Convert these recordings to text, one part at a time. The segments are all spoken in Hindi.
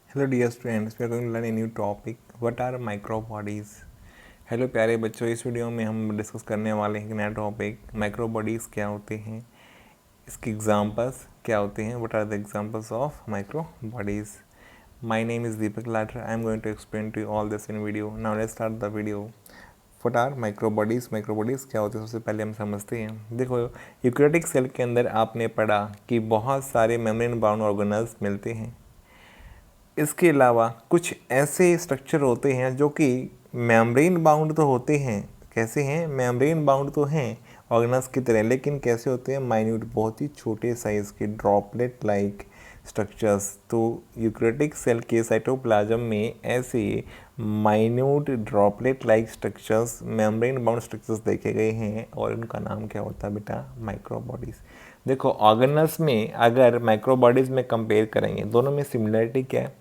Hello dear students, we are going to learn a new topic, what are microbodies. Hello प्यारे बच्चों, इस वीडियो में हम डिस्कस करने वाले हैं एक नया टॉपिक, माइक्रो बॉडीज़ क्या होते हैं, इसके एग्जांपल्स क्या होते हैं, what are the examples of microbodies. My name is Deepak Lather, I am going to explain to you all this in video. Now let's start the video. What are microbodies, microbodies क्या होते हैं सबसे पहले हम समझते हैं। देखो, यूकैरियोटिक सेल के अंदर आपने पढ़ा कि बहुत सारे मेम्ब्रेन बाउंड ऑर्गेनेल्स मिलते हैं। इसके अलावा कुछ ऐसे स्ट्रक्चर होते हैं जो कि मेम्ब्रेन बाउंड तो होते हैं। कैसे हैं? मेम्ब्रेन बाउंड तो हैं ऑर्गेनेल्स की तरह, लेकिन कैसे होते हैं? माइन्यूट, बहुत ही छोटे साइज़ के ड्रॉपलेट लाइक स्ट्रक्चर्स। तो यूकैरियोटिक सेल के साइटोप्लाज्म में ऐसे minute droplet like structures, membrane bound structures देखे गए हैं और उनका नाम क्या होता है बेटा? Micro bodies. देखो, ऑर्गेनेल्स में अगर माइक्रो बॉडीज़ में कंपेयर करेंगे, दोनों में सिमिलरिटी क्या है?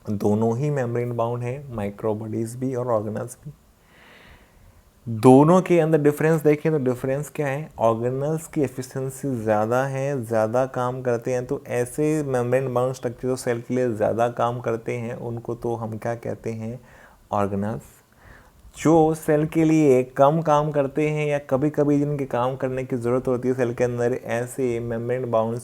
दोनों ही मेम्ब्रेन बाउंड है, माइक्रो बॉडीज भी और ऑर्गेनल्स भी। दोनों के अंदर डिफरेंस देखें तो डिफरेंस क्या है? ऑर्गेनल्स की एफिशिएंसी ज़्यादा है, ज़्यादा काम करते हैं। तो ऐसे मेम्ब्रेन बाउंड स्ट्रक्चर जो सेल के लिए ज़्यादा काम करते हैं उनको तो हम क्या कहते हैं? ऑर्गेनल्स। जो सेल के लिए कम काम करते हैं या कभी कभी जिनके काम करने की ज़रूरत होती है सेल के अंदर, ऐसे मेम्ब्रेन बाउंड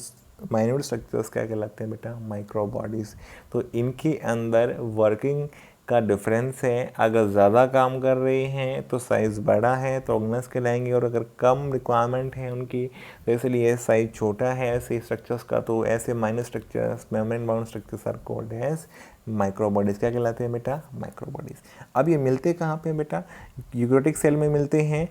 माइन्यूट स्ट्रक्चर्स क्या कहलाते हैं बेटा? Micro bodies. तो इनके अंदर वर्किंग का डिफरेंस है। अगर ज़्यादा काम कर रहे हैं तो साइज़ बड़ा है तो ऑर्गेनल्स कहलाएंगे, और अगर कम रिक्वायरमेंट है उनकी तो इसलिए साइज छोटा है ऐसे स्ट्रक्चर्स का, तो ऐसे minor structures, membrane bound structures are called as microbodies. क्या कहलाते हैं बेटा? Microbodies. अब ये मिलते कहाँ पे बेटा? यूकैरियोटिक सेल में मिलते हैं।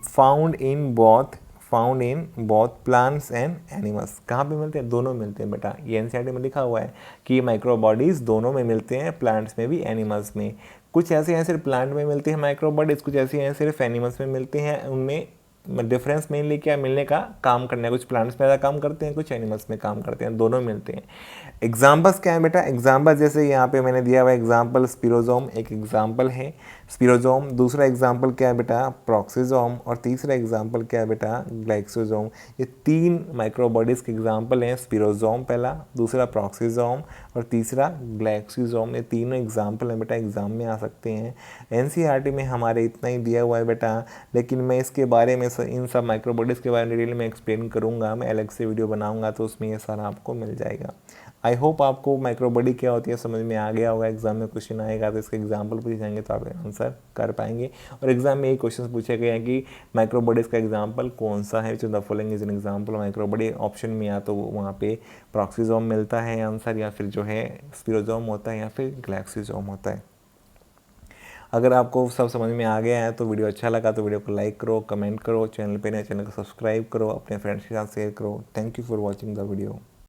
Found in both plants and animals. कहाँ पे मिलते हैं? दोनों मिलते हैं बेटा। ये एनसीईआरटी में लिखा हुआ है कि माइक्रो बॉडीज़ दोनों में मिलते हैं, प्लांट्स में भी एनिमल्स में। कुछ ऐसे हैं सिर्फ प्लांट में मिलते हैं माइक्रो बॉडीज़, कुछ ऐसे हैं सिर्फ एनिमल्स में मिलते हैं। उनमें डिफरेंस मेनली क्या मिलने का? काम करना है। कुछ प्लांट्स में ज़्यादा काम करते हैं, कुछ एनिमल्स में काम करते हैं, दोनों मिलते हैं। एग्जाम्पल्स क्या है बेटा? एग्जाम्पल जैसे यहाँ पे मैंने दिया हुआ एग्जाम्पल, स्पिरोजोम एक एग्जाम्पल है, स्पिरोजोम। दूसरा एग्जाम्पल क्या है बेटा? प्रॉक्सिजोम। और तीसरा एग्जाम्पल क्या है बेटा? ग्लाइक्सोजोम। ये तीन माइक्रो बॉडीज़ के एग्जाम्पल हैं। स्पिरोजोम पहला, दूसरा प्रॉक्सिजोम और तीसरा ग्लाइक्सोजोम। ये तीनों एग्जाम्पल हैं बेटा, एग्जाम में आ सकते हैं। एनसीईआरटी में हमारे इतना ही दिया हुआ है बेटा, लेकिन मैं इसके बारे में इन सब माइक्रो बॉडीज़ के बारे में डिटेल में एक्सप्लेन करूँगा। मैं अलग से वीडियो बनाऊँगा तो उसमें ये सारा आपको मिल जाएगा। आई होप आपको माइक्रो बॉडी क्या होती है समझ में आ गया होगा। एग्जाम में क्वेश्चन आएगा तो इसके एग्जाम्पल पूछे जाएंगे तो आप आंसर कर पाएंगे। और एग्जाम में यही क्वेश्चन पूछे गए हैं कि माइक्रो बॉडीज़ का एग्जाम्पल कौन सा है, जो the following is an example micro body. Option में या तो वहाँ पे प्रॉक्सिजोम मिलता है आंसर, या फिर जो है स्पिरोजोम होता है, या फिर ग्लाइक्सिजोम होता है। अगर आपको सब समझ में आ गया है तो वीडियो अच्छा लगा तो वीडियो को लाइक करो, कमेंट करो, चैनल पे नए चैनल को सब्सक्राइब करो, अपने फ्रेंड्स के साथ शेयर करो। Thank you for watching the video.